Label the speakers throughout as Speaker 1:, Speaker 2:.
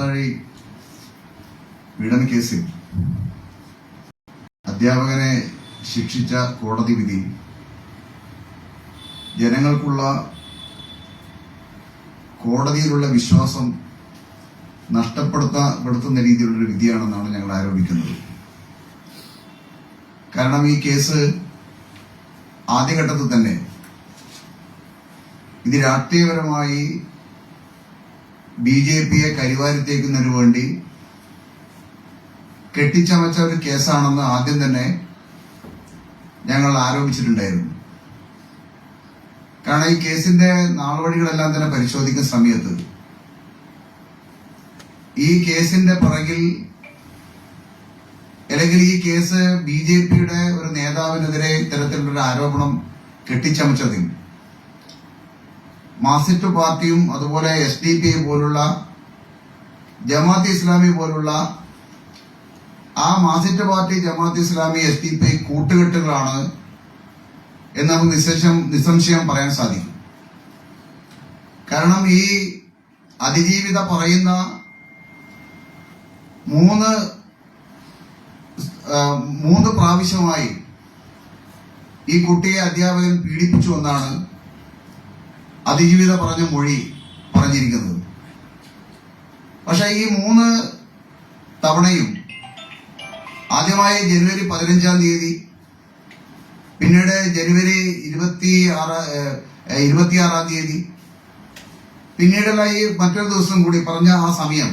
Speaker 1: മാനന്തവാടി പീഡന കേസിൽ അധ്യാപകനെ ശിക്ഷിച്ച കോടതി വിധി ജനങ്ങൾക്കുള്ള കോടതിയിലുള്ള വിശ്വാസം നഷ്ടപ്പെടുത്തുന്ന രീതിയിലുള്ളൊരു വിധിയാണെന്നാണ് ഞങ്ങൾ ആരോപിക്കുന്നത്. കാരണം ഈ കേസ് ആദ്യഘട്ടത്തിൽ തന്നെ ഇത് രാഷ്ട്രീയപരമായി BJPയെ കരിവാരിത്തേക്കുന്നതിനു വേണ്ടി കെട്ടിച്ചമച്ച ഒരു കേസാണെന്ന് ആദ്യം തന്നെ ഞങ്ങൾ ആരോപിച്ചിട്ടുണ്ടായിരുന്നു. കാരണം ഈ കേസിന്റെ നാൾവഴികളെല്ലാം തന്നെ പരിശോധിക്കുന്ന സമയത്ത് ഈ കേസിന്റെ പുറകിൽ അല്ലെങ്കിൽ ഈ കേസ് BJPയുടെ ഒരു നേതാവിനെതിരെ ഇത്തരത്തിലുള്ള ആരോപണം കെട്ടിച്ചമച്ചതിൽ മാർക്സിസ്റ്റ് പാർട്ടിയും അതുപോലെ SDPI പോലുള്ള ജമാഅത്തെ ഇസ്ലാമി പോലുള്ള ആ Marxist party, Jamaat-e Islami, SDPI കൂട്ടുകെട്ടുകളാണ് എന്ന് നമുക്ക് നിസ്സംശയം പറയാൻ സാധിക്കും. കാരണം ഈ അതിജീവിത പറയുന്ന മൂന്ന് പ്രാവശ്യമായി ഈ കുട്ടിയെ അധ്യാപകൻ പീഡിപ്പിച്ചു എന്നാണ് അതിജീവിത പറഞ്ഞ മൊഴി പറഞ്ഞിരിക്കുന്നത്. പക്ഷെ ഈ 3 തവണയും ആദ്യമായി ജനുവരി 15-ാം തീയതി, പിന്നീട് ജനുവരി 26-ാം തീയതി, പിന്നീടുള്ള ഈ മറ്റൊരു ദിവസം കൂടി പറഞ്ഞ ആ സമയം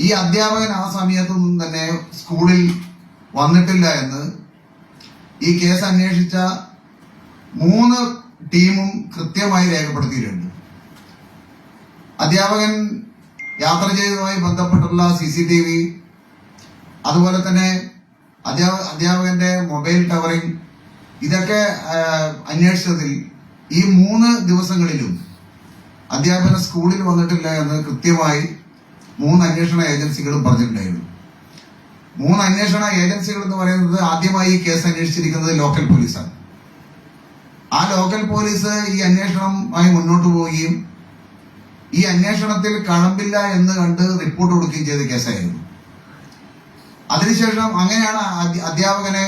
Speaker 1: ഈ അധ്യാപകൻ ആ സമയത്തൊന്നും തന്നെ സ്കൂളിൽ വന്നിട്ടില്ല എന്ന് ഈ കേസ് അന്വേഷിച്ച 3 ടീമും കൃത്യമായി രേഖപ്പെടുത്തിയിട്ടുണ്ട്. അധ്യാപകൻ യാത്ര ചെയ്തതുമായി ബന്ധപ്പെട്ടുള്ള CCTV, അതുപോലെ തന്നെ അധ്യാപകന്റെ മൊബൈൽ ടവറിംഗ്, ഇതൊക്കെ അന്വേഷിച്ചതിൽ ഈ 3 ദിവസങ്ങളിലും അധ്യാപകൻ സ്കൂളിൽ വന്നിട്ടില്ല എന്ന് കൃത്യമായി 3 അന്വേഷണ ഏജൻസികളും പറഞ്ഞിട്ടുണ്ടായിരുന്നു. 3 അന്വേഷണ ഏജൻസികൾ എന്ന് പറയുന്നത് ആദ്യമായി ഈ കേസ് അന്വേഷിച്ചിരിക്കുന്നത് ലോക്കൽ പോലീസാണ്. ആ ലോക്കൽ പോലീസ് ഈ അന്വേഷണവുമായി മുന്നോട്ട് പോവുകയും ഈ അന്വേഷണത്തിൽ കഴമ്പില്ല എന്ന് കണ്ട് റിപ്പോർട്ട് കൊടുക്കുകയും ചെയ്ത കേസായിരുന്നു. അതിനുശേഷം അങ്ങനെയാണ് അധ്യാപകനെ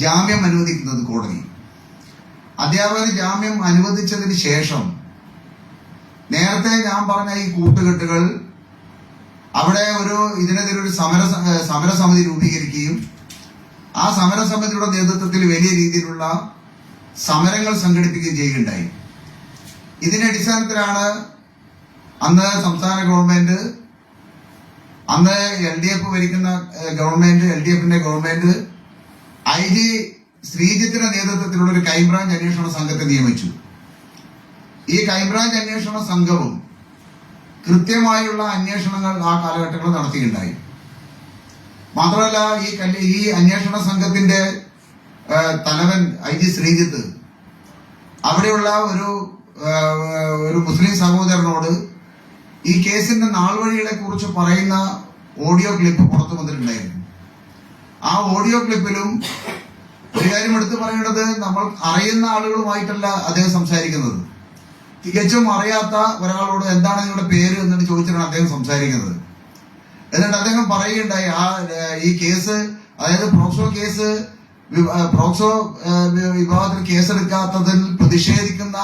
Speaker 1: ജാമ്യം അനുവദിക്കുന്നത് കോടതി. അധ്യാപകന് ജാമ്യം അനുവദിച്ചതിന് ശേഷം നേരത്തെ ഞാൻ പറഞ്ഞ ഈ കൂട്ടുകെട്ടുകൾ അവിടെ ഇതിനെതിരെ ഒരു സമരസമിതി രൂപീകരിക്കുകയും ആ സമരസമിതിയുടെ നേതൃത്വത്തിൽ വലിയ രീതിയിലുള്ള സമരങ്ങൾ സംഘടിപ്പിക്കുകയും ചെയ്യുകയുണ്ടായി. ഇതിന്റെ അടിസ്ഥാനത്തിലാണ് അന്ന് സംസ്ഥാന ഗവൺമെന്റ്, അന്ന് LDF ഭരിക്കുന്ന ഗവൺമെന്റ്, LDFന്റെ ഗവൺമെന്റ് IG ശ്രീജിത്തിന്റെ നേതൃത്വത്തിലുള്ള ഒരു ക്രൈംബ്രാഞ്ച് അന്വേഷണ സംഘത്തെ നിയമിച്ചു. ഈ ക്രൈംബ്രാഞ്ച് അന്വേഷണ സംഘവും കൃത്യമായുള്ള അന്വേഷണങ്ങൾ ആ കാലഘട്ടങ്ങളിൽ നടത്തിയിട്ടുണ്ടായി. മാത്രമല്ല ഈ അന്വേഷണ സംഘത്തിന്റെ തലവൻ IG ശ്രീജിത്ത് അവിടെയുള്ള ഒരു മുസ്ലിം സഹോദരനോട് ഈ കേസിന്റെ നാൾവഴികളെ കുറിച്ച് പറയുന്ന ഓഡിയോ ക്ലിപ്പ് പുറത്തു വന്നിട്ടുണ്ടായിരുന്നു. ആ ഓഡിയോ ക്ലിപ്പിലും ഒരു കാര്യം എടുത്തു പറയേണ്ടത്, നമ്മൾ അറിയുന്ന ആളുകളുമായിട്ടല്ല അദ്ദേഹം സംസാരിക്കുന്നത്. തികച്ചും അറിയാത്ത ഒരാളോട് എന്താണ് നിങ്ങളുടെ പേര് എന്നിട്ട് ചോദിച്ചിട്ടാണ് അദ്ദേഹം സംസാരിക്കുന്നത്. എന്നിട്ട് അദ്ദേഹം പറയുകയുണ്ടായി, ഈ കേസ്, അതായത് പ്രോക്സോ വിഭാഗത്തിൽ കേസെടുക്കാത്തതിൽ പ്രതിഷേധിക്കുന്ന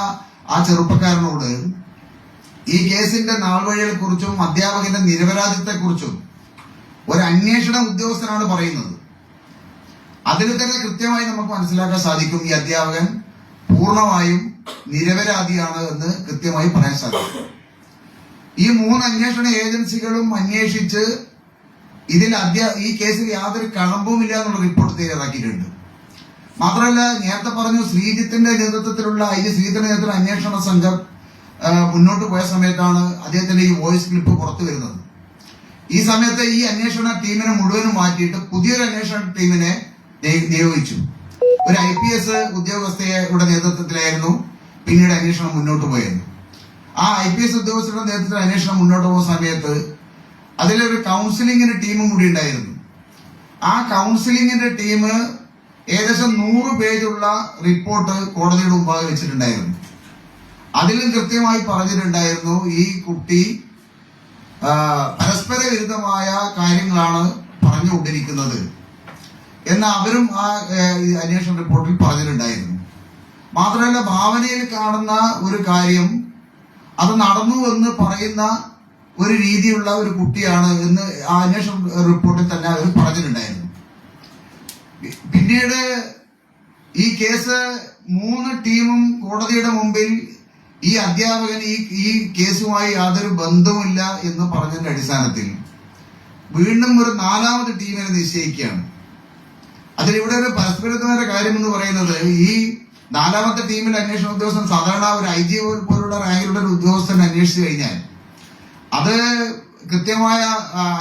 Speaker 1: ആ ചെറുപ്പക്കാരനോട് ഈ കേസിന്റെ നാൾവഴികളെ കുറിച്ചും അധ്യാപകന്റെ നിരപരാധിത്വത്തെ കുറിച്ചും ഒരു അന്വേഷണ ഉദ്യോഗസ്ഥനാണ് പറയുന്നത്. അതിൽ തന്നെ കൃത്യമായി നമുക്ക് മനസ്സിലാക്കാൻ സാധിക്കും ഈ അധ്യാപകൻ പൂർണ്ണമായും നിരപരാധിയാണ് എന്ന് കൃത്യമായി പറയാൻ സാധിക്കും. ഈ 3 അന്വേഷണ ഏജൻസികളും അന്വേഷിച്ച് ഈ കേസിൽ യാതൊരു കഴമ്പുമില്ല എന്നുള്ള റിപ്പോർട്ട് തയ്യാറാക്കിയിട്ടുണ്ട്. മാത്രമല്ല, നേരത്തെ പറഞ്ഞു ശ്രീജിത്തിന്റെ നേതൃത്വത്തിലുള്ള ശ്രീജിത്തിന്റെ നേതൃത്വത്തിലുള്ള അന്വേഷണ സംഘം മുന്നോട്ട് പോയ സമയത്താണ് അദ്ദേഹത്തിന്റെ ഈ വോയിസ് ക്ലിപ്പ് പുറത്തു വരുന്നത്. ഈ സമയത്ത് ഈ അന്വേഷണ ടീമിനെ മുഴുവനും മാറ്റിയിട്ട് പുതിയൊരു അന്വേഷണ ടീമിനെ നിയോഗിച്ചു. ഒരു IPS ഉദ്യോഗസ്ഥയുടെ നേതൃത്വത്തിലായിരുന്നു പിന്നീട് അന്വേഷണം മുന്നോട്ട് പോയത്. ആ IPS ഉദ്യോഗസ്ഥരുടെ നേതൃത്വത്തിൽ അന്വേഷണം മുന്നോട്ട് പോകുന്ന സമയത്ത് അതിലൊരു കൗൺസിലിംഗിന്റെ ടീമും കൂടി ഉണ്ടായിരുന്നു. ആ കൗൺസിലിംഗിന്റെ ടീം ഏകദേശം 100 പേജുള്ള റിപ്പോർട്ട് കോടതിയുടെ മുമ്പാകെ വെച്ചിട്ടുണ്ടായിരുന്നു. അതിലും കൃത്യമായി പറഞ്ഞിട്ടുണ്ടായിരുന്നു ഈ കുട്ടി പരസ്പര വിരുദ്ധമായ കാര്യങ്ങളാണ് പറഞ്ഞുകൊണ്ടിരിക്കുന്നത് എന്ന് അവരും ആ അന്വേഷണ റിപ്പോർട്ടിൽ പറഞ്ഞിട്ടുണ്ടായിരുന്നു. മാത്രമല്ല, ഭാവനയിൽ കാണുന്ന ഒരു കാര്യം അത് നടന്നു എന്ന് പറയുന്ന ഒരു രീതിയുള്ള ഒരു കുട്ടിയാണ് എന്ന് ആ അന്വേഷണ റിപ്പോർട്ടിൽ തന്നെ അവർ പറഞ്ഞിട്ടുണ്ടായിരുന്നു. പിന്നീട് ഈ കേസ് 3 ടീമും കോടതിയുടെ മുമ്പിൽ ഈ അധ്യാപകൻ ഈ കേസുമായി യാതൊരു ബന്ധവുമില്ല എന്ന് പറഞ്ഞതിന്റെ അടിസ്ഥാനത്തിൽ വീണ്ടും ഒരു 4ാമത് ടീമിനെ നിശ്ചയിക്കുകയാണ്. അതിലിവിടെ ഒരു പരസ്പരമായ കാര്യം എന്ന് പറയുന്നത്, ഈ 4ാമത്തെ ടീമിൽ അന്വേഷണ ഉദ്യോഗസ്ഥൻ സാധാരണ ഒരു IG പോലുള്ള റാങ്കിലുള്ള ഒരു ഉദ്യോഗസ്ഥൻ അന്വേഷിച്ചു കഴിഞ്ഞാൽ അത് കൃത്യമായ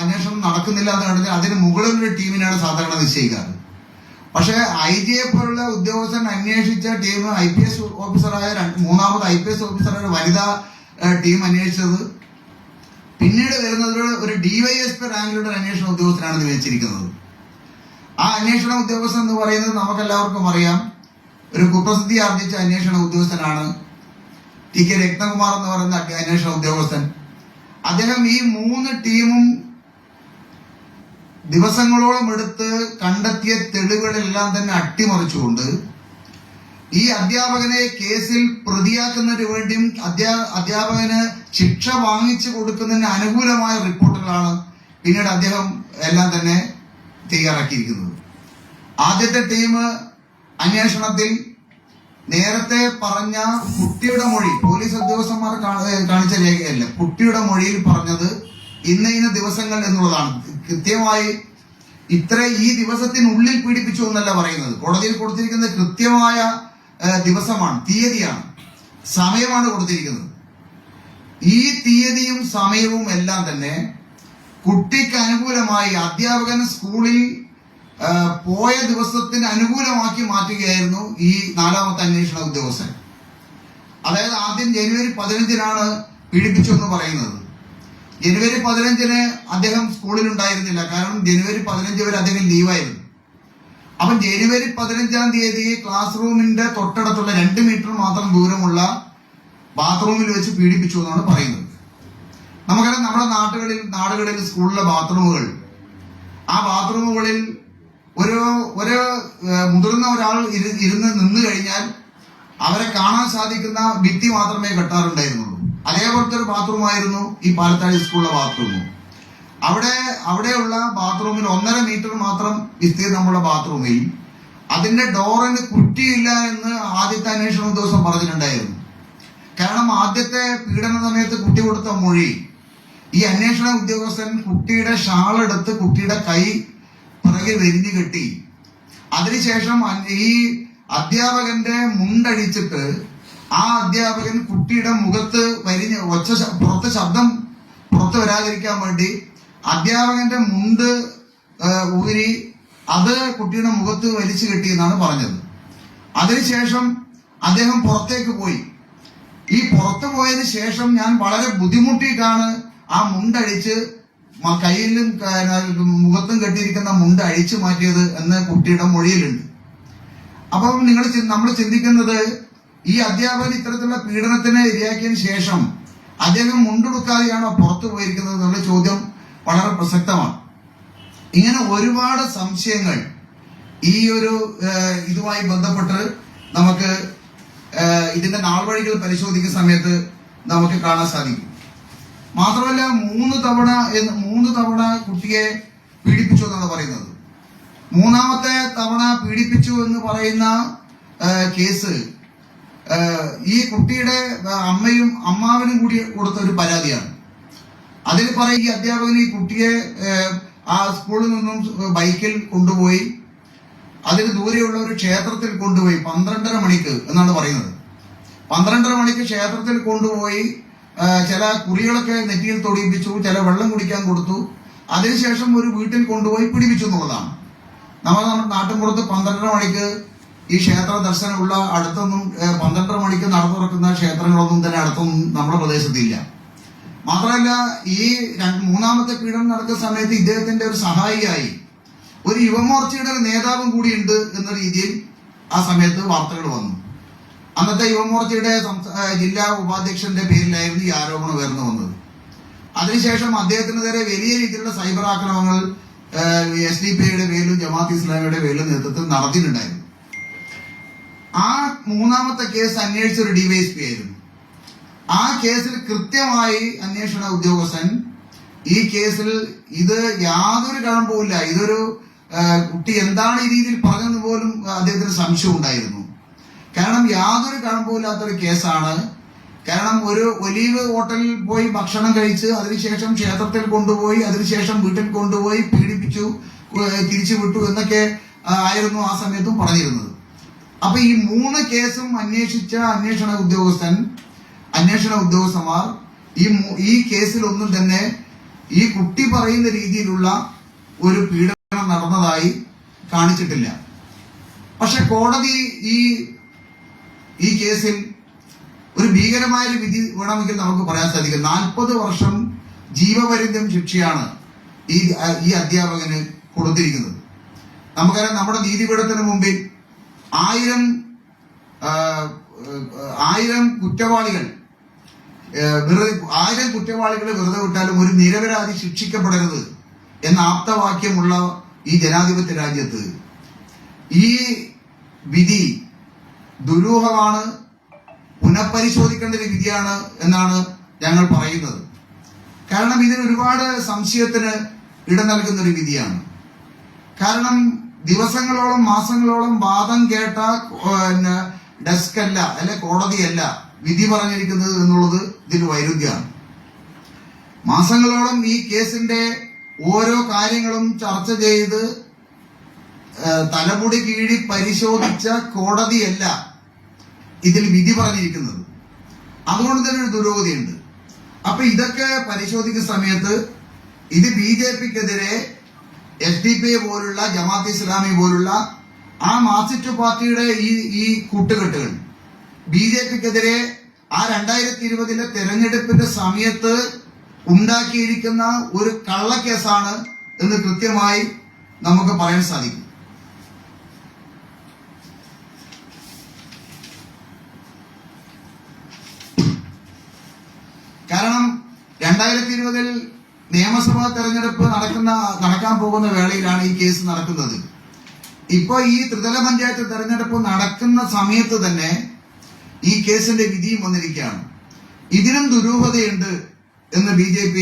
Speaker 1: അന്വേഷണം നടക്കുന്നില്ല എന്ന് കഴിഞ്ഞാൽ അതിന് മുകളിലൊരു ടീമിനാണ് സാധാരണ നിശ്ചയിക്കാറ്. പക്ഷെ IG പോലുള്ള ഉദ്യോഗസ്ഥൻ അന്വേഷിച്ച ടീം IPS ഓഫീസറായ 3ാമത് IPS ഓഫീസറായ വനിതാ ടീം അന്വേഷിച്ചത് പിന്നീട് വരുന്നത് ഒരു DYSP റാങ്കിലുള്ള അന്വേഷണ ഉദ്യോഗസ്ഥനാണ് നിയമിച്ചിരിക്കുന്നത്. ആ അന്വേഷണ ഉദ്യോഗസ്ഥൻ എന്ന് പറയുന്നത് നമുക്കെല്ലാവർക്കും അറിയാം, ഒരു കുപ്രസിദ്ധി ആർജിച്ച അന്വേഷണ ഉദ്യോഗസ്ഥനാണ് TK രത്നകുമാർ എന്ന് പറയുന്ന അന്വേഷണ ഉദ്യോഗസ്ഥൻ. അദ്ദേഹം ഈ 3 ടീമും ദിവസങ്ങളോളം എടുത്ത് കണ്ടെത്തിയ തെളിവുകളെല്ലാം തന്നെ അട്ടിമറിച്ചുകൊണ്ട് ഈ അധ്യാപകനെ കേസിൽ പ്രതിയാക്കുന്നതിന് വേണ്ടിയും അധ്യാപകന് ശിക്ഷ വാങ്ങിച്ചു കൊടുക്കുന്നതിന് അനുകൂലമായ റിപ്പോർട്ടുകളാണ് പിന്നീട് അദ്ദേഹം എല്ലാം തന്നെ തയ്യാറാക്കിയിരിക്കുന്നത്. ആദ്യത്തെ ടീം അന്വേഷണത്തിൽ നേരത്തെ പറഞ്ഞ കുട്ടിയുടെ മൊഴി, പോലീസ് ഉദ്യോഗസ്ഥന്മാർ കാണിച്ച രേഖയല്ല, കുട്ടിയുടെ മൊഴിയിൽ പറഞ്ഞത് ഇന്ന ദിവസങ്ങൾ എന്നുള്ളതാണ്. കൃത്യമായി ഈ ദിവസത്തിനുള്ളിൽ പീഡിപ്പിച്ചു എന്നല്ല പറയുന്നത്. കോടതിയിൽ കൊടുത്തിരിക്കുന്നത് കൃത്യമായ ദിവസമാണ്, തീയതിയാണ്, സമയമാണ് കൊടുത്തിരിക്കുന്നത്. ഈ തീയതിയും സമയവും എല്ലാം തന്നെ കുട്ടിക്ക് അനുകൂലമായി അധ്യാപകൻ സ്കൂളിൽ പോയ ദിവസത്തിന് അനുകൂലമാക്കി മാറ്റുകയായിരുന്നു ഈ 4ാമത്തെ അന്വേഷണ ഉദ്യോഗസ്ഥൻ. അതായത് ആദ്യം ജനുവരി 15-നാണ് പീഡിപ്പിച്ചു എന്ന് പറയുന്നത്. ജനുവരി 15-ന് അദ്ദേഹം സ്കൂളിൽ ഉണ്ടായിരുന്നില്ല. കാരണം ജനുവരി 15 വരെ അദ്ദേഹം ലീവായിരുന്നു. അപ്പം ജനുവരി 15-ാം തീയതി ക്ലാസ് റൂമിന്റെ തൊട്ടടുത്തുള്ള 2 മീറ്റർ മാത്രം ദൂരമുള്ള ബാത്റൂമിൽ വെച്ച് പീഡിപ്പിച്ചു എന്നാണ് പറയുന്നത്. നമുക്കറിയാം, നമ്മുടെ നാടുകളിൽ സ്കൂളിലെ ബാത്റൂമുകൾ, ആ ബാത്റൂമുകളിൽ ഒരു മുതിർന്ന ഒരാൾ നിന്ന് കഴിഞ്ഞാൽ അവരെ കാണാൻ സാധിക്കുന്ന ഭിത്തി മാത്രമേ കെട്ടാറുണ്ടായിരുന്നുള്ളൂ. അതേപോലത്തെ ഒരു ബാത്റൂമായിരുന്നു ഈ പാലത്താഴി സ്കൂളിലെ ബാത്റൂം. അവിടെയുള്ള ബാത്റൂമിൽ 1.5 മീറ്റർ മാത്രം വിസ്തീർണമുള്ള ബാത്റൂമിൽ അതിന്റെ ഡോറിന് കുറ്റിയില്ല എന്ന് ആദ്യത്തെ അന്വേഷണ ഉദ്യോഗസ്ഥൻ പറഞ്ഞിട്ടുണ്ടായിരുന്നു. കാരണം ആദ്യത്തെ പീഡന സമയത്ത് കുട്ടി കൊടുത്ത മൊഴി, ഈ അന്വേഷണ ഉദ്യോഗസ്ഥൻ കുട്ടിയുടെ ഷാൾ എടുത്ത് കുട്ടിയുടെ കൈ പിറകിൽ വെരിഞ്ഞു കെട്ടി, അതിനുശേഷം ഈ അധ്യാപകന്റെ മുണ്ടടിച്ചിട്ട് ആ അധ്യാപകൻ കുട്ടിയുടെ മുഖത്ത് ശബ്ദം പുറത്ത് വരാതിരിക്കാൻ വേണ്ടി അധ്യാപകന്റെ മുണ്ട് ഊരി അത് കുട്ടിയുടെ മുഖത്ത് വലിച്ചു കെട്ടി എന്നാണ് പറഞ്ഞത്. അതിനുശേഷം അദ്ദേഹം പുറത്തേക്ക് പോയി. ഈ പുറത്തു പോയതിനു ശേഷം ഞാൻ വളരെ ബുദ്ധിമുട്ടിയിട്ടാണ് ആ മുണ്ടഴിച്ച് കയ്യിലും മുഖത്തും കെട്ടിയിരിക്കുന്ന മുണ്ട് അഴിച്ചു മാറ്റിയത് എന്ന് കുട്ടിയുടെ മൊഴിയിലുണ്ട്. അപ്പം നമ്മൾ ചിന്തിക്കുന്നത്, ഈ അധ്യാപകൻ ഇത്തരത്തിലുള്ള പീഡനത്തിന് ഇരയാക്കിയതിനു ശേഷം അദ്ദേഹം മുണ്ടെടുക്കാതെയാണോ പുറത്തു പോയിരിക്കുന്നത് എന്നുള്ള ചോദ്യം വളരെ പ്രസക്തമാണ്. ഇങ്ങനെ ഒരുപാട് സംശയങ്ങൾ ഈ ഒരു ഇതുമായി ബന്ധപ്പെട്ട് നമുക്ക് ഇതിന്റെ നാൾവഴികൾ പരിശോധിക്കുന്ന സമയത്ത് നമുക്ക് കാണാൻ സാധിക്കും. മാത്രമല്ല, 3 തവണ കുട്ടിയെ പീഡിപ്പിച്ചു എന്നാണ് പറയുന്നത്. 3ാമത്തെ തവണ പീഡിപ്പിച്ചു എന്ന് പറയുന്ന കേസ് ഈ കുട്ടിയുടെ അമ്മയും അമ്മാവനും കൂടി കൊടുത്ത ഒരു പരാതിയാണ്. അതിൽ പറയും, ഈ അധ്യാപകൻ ഈ കുട്ടിയെ ആ സ്കൂളിൽ നിന്നും ബൈക്കിൽ കൊണ്ടുപോയി അതിന് ദൂരെയുള്ള ഒരു ക്ഷേത്രത്തിൽ കൊണ്ടുപോയി 12:30 മണിക്ക് എന്നാണ് പറയുന്നത്. 12:30 മണിക്ക് ക്ഷേത്രത്തിൽ കൊണ്ടുപോയി ചില കുറികളൊക്കെ നെറ്റിയിൽ തൊടിയിപ്പിച്ചു, ചില വെള്ളം കുടിക്കാൻ കൊടുത്തു. അതിനുശേഷം ഒരു വീട്ടിൽ കൊണ്ടുപോയി പീഡിപ്പിച്ചു എന്നുള്ളതാണ്. നമ്മുടെ നാട്ടിൻപുറത്ത് 12:30 മണിക്ക് ഈ ക്ഷേത്ര ദർശനമുള്ള അടുത്തൊന്നും 12:30 മണിക്ക് നടന്നു തുറക്കുന്ന ക്ഷേത്രങ്ങളൊന്നും തന്നെ അടുത്തൊന്നും നമ്മുടെ പ്രദേശത്തില്ല. മാത്രമല്ല, ഈ 3ാമത്തെ പീഡനം നടക്കുന്ന സമയത്ത് ഇദ്ദേഹത്തിന്റെ ഒരു സഹായിയായി ഒരു യുവമോർച്ചയുടെ നേതാവും കൂടി ഉണ്ട് എന്ന രീതിയിൽ ആ സമയത്ത് വാർത്തകൾ വന്നു. അന്നത്തെ യുവമോർച്ചയുടെ ജില്ലാ ഉപാധ്യക്ഷന്റെ പേരിലായിരുന്നു ഈ ആരോപണം ഉയർന്നു വന്നത്. അതിനുശേഷം അദ്ദേഹത്തിന് നേരെ വലിയ രീതിയിലുള്ള സൈബർ ആക്രമണങ്ങൾ SDPIയുടെ പേരിലും ജമാഅത്ത് ഇസ്ലാമിയുടെ പേരിലും നേതൃത്വത്തിൽ നടത്തിയിട്ടുണ്ടായിരുന്നു. ആ മൂന്നാമത്തെ കേസ് അന്വേഷിച്ച ഒരു DYSP ആയിരുന്നു. ആ കേസിൽ കൃത്യമായി അന്വേഷണ ഉദ്യോഗസ്ഥൻ ഈ കേസിൽ ഇത് യാതൊരു കഴമ്പുമില്ല, ഇതൊരു കുട്ടി എന്താണ് ഈ രീതിയിൽ പറഞ്ഞെന്ന് പോലും അദ്ദേഹത്തിന് സംശയം ഉണ്ടായിരുന്നു. കാരണം യാതൊരു കഴമ്പുമില്ലാത്തൊരു കേസാണ്. കാരണം ഒരു ഒലീവ് ഹോട്ടലിൽ പോയി ഭക്ഷണം കഴിച്ച് അതിനുശേഷം ക്ഷേത്രത്തിൽ കൊണ്ടുപോയി അതിനുശേഷം വീട്ടിൽ കൊണ്ടുപോയി പീഡിപ്പിച്ചു, തിരിച്ചു വിട്ടു എന്നൊക്കെ ആയിരുന്നു ആ സമയത്തും പറഞ്ഞിരുന്നത്. അപ്പൊ ഈ 3 കേസും അന്വേഷിച്ച അന്വേഷണ ഉദ്യോഗസ്ഥന്മാർ ഈ കേസിലൊന്നും തന്നെ ഈ കുട്ടി പറയുന്ന രീതിയിലുള്ള ഒരു പീഡനം നടന്നതായി കാണിച്ചിട്ടില്ല. പക്ഷെ കോടതി ഈ കേസിൽ ഒരു ഭീകരമായ വിധി വേണമെങ്കിൽ നമുക്ക് പറയാൻ സാധിക്കും. 40 വർഷം ജീവപര്യന്തം ശിക്ഷയാണ് ഈ അധ്യാപകന് കൊടുത്തിരിക്കുന്നത്. നമുക്കറിയാം, നമ്മുടെ നീതിപീഠത്തിന് മുമ്പിൽ 1000 കുറ്റവാളികളെ വെറുതെ വിട്ടാലും ഒരു നിരപരാധി ശിക്ഷിക്കപ്പെടരുത് എന്ന ആപ്തവാക്യമുള്ള ഈ ജനാധിപത്യ രാജ്യത്ത് ഈ വിധി ദുരൂഹമാണ്, പുനഃപരിശോധിക്കേണ്ട ഒരു വിധിയാണ് എന്നാണ് ഞങ്ങൾ പറയുന്നത്. കാരണം ഇതിന് ഒരുപാട് സംശയത്തിന് ഇടം നൽകുന്ന ഒരു വിധിയാണ്. കാരണം ദിവസങ്ങളോളം മാസങ്ങളോളം വാദം കേട്ട ഡെസ്ക് അല്ല, അല്ലെ കോടതിയല്ല വിധി പറഞ്ഞിരിക്കുന്നത് എന്നുള്ളത് ഇതിന് വൈരുദ്ധ്യമാണ്. മാസങ്ങളോളം ഈ കേസിന്റെ ഓരോ കാര്യങ്ങളും ചർച്ച ചെയ്ത് തലമുടി കീഴി പരിശോധിച്ച കോടതിയല്ല ഇതിൽ വിധി പറഞ്ഞിരിക്കുന്നത്. അതുകൊണ്ട് തന്നെ ഒരു ദുരൂഹതയുണ്ട്. അപ്പൊ ഇതൊക്കെ പരിശോധിക്കുന്ന സമയത്ത് ഇത് BJPക്കെതിരെ SDPI പോലുള്ള ജമാഅത്ത് ഇസ്ലാമി പോലുള്ള ആ മാർക്സിസ്റ്റ് പാർട്ടിയുടെ ഈ കൂട്ടുകെട്ടുകൾ BJPക്കെതിരെ ആ 2020 തെരഞ്ഞെടുപ്പിന്റെ സമയത്ത് ഉണ്ടാക്കിയിരിക്കുന്ന ഒരു കള്ളക്കേസാണ് എന്ന് കൃത്യമായി നമുക്ക് പറയാൻ സാധിക്കും. കാരണം 2020 നിയമസഭാ തെരഞ്ഞെടുപ്പ് നടക്കാൻ പോകുന്ന വേളയിലാണ് ഈ കേസ് നടക്കുന്നത്. ഇപ്പൊ ഈ ത്രിതല പഞ്ചായത്ത് തെരഞ്ഞെടുപ്പ് നടക്കുന്ന സമയത്ത് തന്നെ ഈ കേസിന്റെ വിധിയും വന്നിരിക്കുകയാണ്. ഇതിനും ദുരൂഹതയുണ്ട് എന്ന് BJP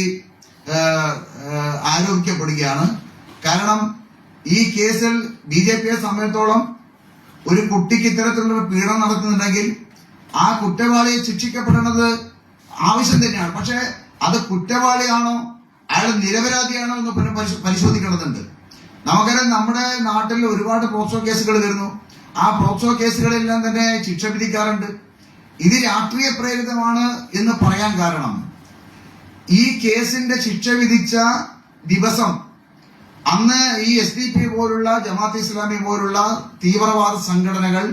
Speaker 1: ആരോപിക്കപ്പെടുകയാണ്. കാരണം ഈ കേസിൽ BJPയെ സംബന്ധിച്ചോളം ഒരു കുട്ടിക്ക് ഇത്തരത്തിലുള്ള പീഡനം നടത്തുന്നുണ്ടെങ്കിൽ ആ കുറ്റവാളിയെ ശിക്ഷിക്കപ്പെടേണ്ടത് ആവശ്യം തന്നെയാണ്. പക്ഷെ അത് കുറ്റവാളിയാണോ അയാൾ നിരപരാധിയാണോ എന്ന് പരിശോധിക്കേണ്ടതുണ്ട്. നമുക്കറിയാം, നമ്മുടെ നാട്ടിൽ ഒരുപാട് പോക്സോ കേസുകൾ വരുന്നു. ആ പോക്സോ കേസുകളെല്ലാം തന്നെ ശിക്ഷ വിധിക്കാറുണ്ട്. ഇത് രാഷ്ട്രീയ പ്രേരിതമാണ് എന്ന് പറയാൻ കാരണം ഈ കേസിന്റെ ശിക്ഷ വിധിച്ച ദിവസം അന്ന് ഈ SDPI പോലുള്ള ജമാഅത്ത് ഇസ്ലാമി പോലുള്ള തീവ്രവാദ സംഘടനകൾ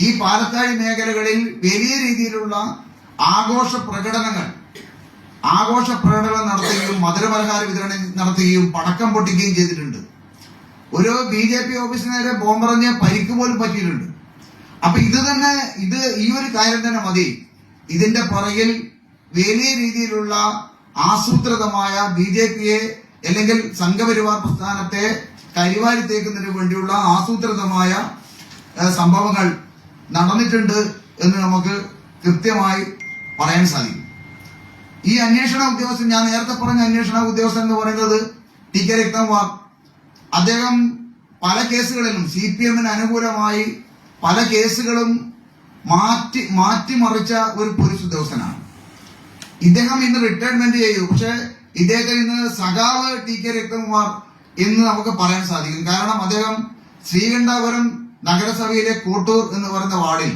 Speaker 1: ഈ പാലത്താഴി മേഖലകളിൽ വലിയ രീതിയിലുള്ള ആഘോഷ പ്രകടനം നടത്തുകയും മധുരപലഹാര വിതരണം നടത്തുകയും പടക്കം പൊട്ടിക്കുകയും ചെയ്തിട്ടുണ്ട്. ഒരു BJP ഓഫീസിന് നേരെ ബോംബെറിഞ്ഞ് പരിക്ക് പോലും പറ്റിയിട്ടുണ്ട്. അപ്പൊ ഈ ഒരു കാര്യം തന്നെ മതി ഇതിന്റെ പുറകിൽ വലിയ രീതിയിലുള്ള ആസൂത്രിതമായ BJPയെ അല്ലെങ്കിൽ സംഘപരിവാർ പ്രസ്ഥാനത്തെ കരിവാരി തേക്കുന്നതിന് വേണ്ടിയുള്ള ആസൂത്രിതമായ സംഭവങ്ങൾ നടന്നിട്ടുണ്ട് എന്ന് നമുക്ക് കൃത്യമായി പറയാൻ സാധിക്കും. ഈ അന്വേഷണ ഉദ്യോഗസ്ഥൻ, ഞാൻ നേരത്തെ പറഞ്ഞ അന്വേഷണ ഉദ്യോഗസ്ഥൻ എന്ന് പറയുന്നത് TK രത്നകുമാർ, അദ്ദേഹം പല കേസുകളിലും CPMന് അനുകൂലമായി പല കേസുകളും മാറ്റിമറിച്ച ഒരു പോലീസ് ഉദ്യോഗസ്ഥനാണ്. ഇദ്ദേഹം ഇന്ന് റിട്ടയർമെന്റ് ചെയ്തു. പക്ഷെ ഇദ്ദേഹത്തെ ഇന്ന് സഖാവ് TK രത്നകുമാർ എന്ന് നമുക്ക് പറയാൻ സാധിക്കും. കാരണം അദ്ദേഹം ശ്രീകണ്ഠാപുരം നഗരസഭയിലെ കോട്ടൂർ എന്ന് പറയുന്ന വാർഡിൽ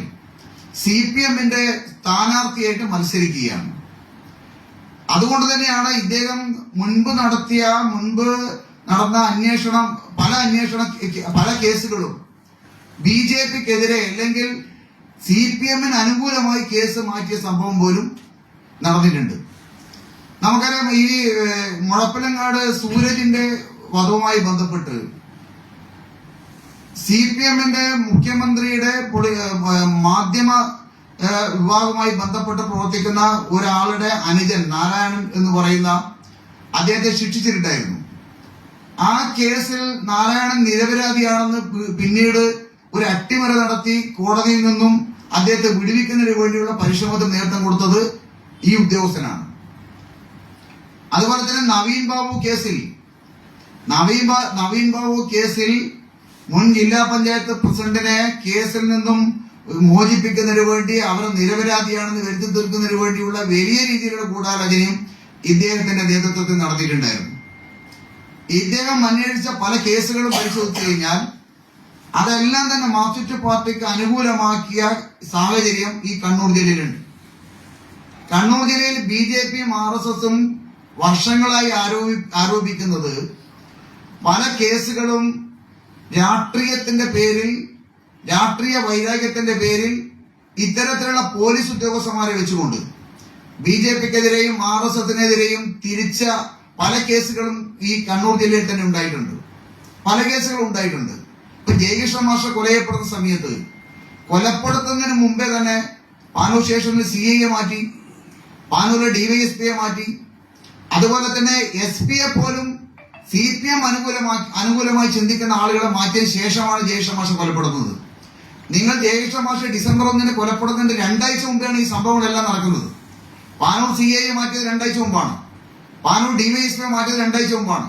Speaker 1: CPMന്റെ സ്ഥാനാർത്ഥിയായിട്ട് മത്സരിക്കുകയാണ്. അതുകൊണ്ട് തന്നെയാണ് ഇദ്ദേഹം മുൻപ് നടന്ന പല കേസുകളും BJPക്കെതിരെ അല്ലെങ്കിൽ CPMന് അനുകൂലമായി കേസ് മാറ്റിയ സംഭവം പോലും നടന്നിട്ടുണ്ട്. നമുക്കറിയാം, ഈ മുഴപ്പിലങ്ങാട് സൂരജിന്റെ വധവുമായി ബന്ധപ്പെട്ട് CPMന്റെ മുഖ്യമന്ത്രിയുടെ മാധ്യമ വിഭാഗവുമായി ബന്ധപ്പെട്ട് പ്രവർത്തിക്കുന്ന ഒരാളുടെ അനുജൻ നാരായണൻ എന്ന് പറയുന്ന അദ്ദേഹത്തെ ശിക്ഷിച്ചിട്ടുണ്ടായിരുന്നു. ആ കേസിൽ നാരായണൻ നിരപരാധിയാണെന്ന് പിന്നീട് ഒരു അട്ടിമറി നടത്തി കോടതിയിൽ നിന്നും അദ്ദേഹത്തെ വിടുവിക്കുന്നതിന് വേണ്ടിയുള്ള പരിശ്രമത്തിന് നേതൃത്വം കൊടുത്തത് ഈ ഉദ്യോഗസ്ഥനാണ്. അതുപോലെ തന്നെ നവീൻ ബാബു കേസിൽ മുൻ ജില്ലാ പഞ്ചായത്ത് പ്രസിഡന്റിനെ കേസിൽ നിന്നും മോചിപ്പിക്കുന്നതിന് വേണ്ടി അവർ നിരപരാധിയാണെന്ന് വരുത്തി തീർക്കുന്നതിന് വേണ്ടിയുള്ള വലിയ രീതിയിലുള്ള ഗൂഢാലോചനയും ഇദ്ദേഹത്തിന്റെ നേതൃത്വത്തിൽ നടത്തിയിട്ടുണ്ടായിരുന്നു. ഇദ്ദേഹം അന്വേഷിച്ച പല കേസുകളും പരിശോധിച്ചു കഴിഞ്ഞാൽ അതെല്ലാം തന്നെ മാർക്സിസ്റ്റ് പാർട്ടിക്ക് അനുകൂലമാക്കിയ സാഹചര്യം ഈ കണ്ണൂർ ജില്ലയിലുണ്ട്. കണ്ണൂർ ജില്ലയിൽ BJPയും RSSും വർഷങ്ങളായി ആരോപിക്കുന്നത് പല കേസുകളും രാഷ്ട്രീയത്തിന്റെ പേരിൽ, രാഷ്ട്രീയ വൈരാഗ്യത്തിന്റെ പേരിൽ ഇത്തരത്തിലുള്ള പോലീസ് ഉദ്യോഗസ്ഥന്മാരെ വെച്ചുകൊണ്ട് BJPക്കെതിരെയും RSSനെതിരെയും തിരിച്ച പല കേസുകളും ഈ കണ്ണൂർ ജില്ലയിൽ തന്നെ ഉണ്ടായിട്ടുണ്ട്. പല കേസുകളും ഉണ്ടായിട്ടുണ്ട്. ഇപ്പൊ ജയകൃഷ്ണ മാഷ കൊലയപ്പെടുന്ന സമയത്ത് കൊലപ്പെടുത്തുന്നതിന് മുമ്പേ തന്നെ പാനൂർ സ്റ്റേഷനിൽ CIയെ മാറ്റി, പാനൂരിലെ DYSPയെ മാറ്റി, അതുപോലെ തന്നെ SP-യെ പോലും CPM അനുകൂലമായി ചിന്തിക്കുന്ന ആളുകളെ മാറ്റിയ ശേഷമാണ് ജയകൃഷ്ണ മാഷ കൊലപ്പെടുന്നത്. നിങ്ങൾ ജയകൃഷ്ണ മാഷ ഡിസംബർ 1 കൊലപ്പെടുന്നതിന്റെ 2 ആഴ്ച മുമ്പാണ് ഈ സംഭവങ്ങളെല്ലാം നടക്കുന്നത്. പാനൂർ CIയെ മാറ്റിയത് 2 ആഴ്ച മുമ്പാണ്. പാനൂർ DYSPയെ മാറ്റിയത് 2 ആഴ്ച മുമ്പാണ്.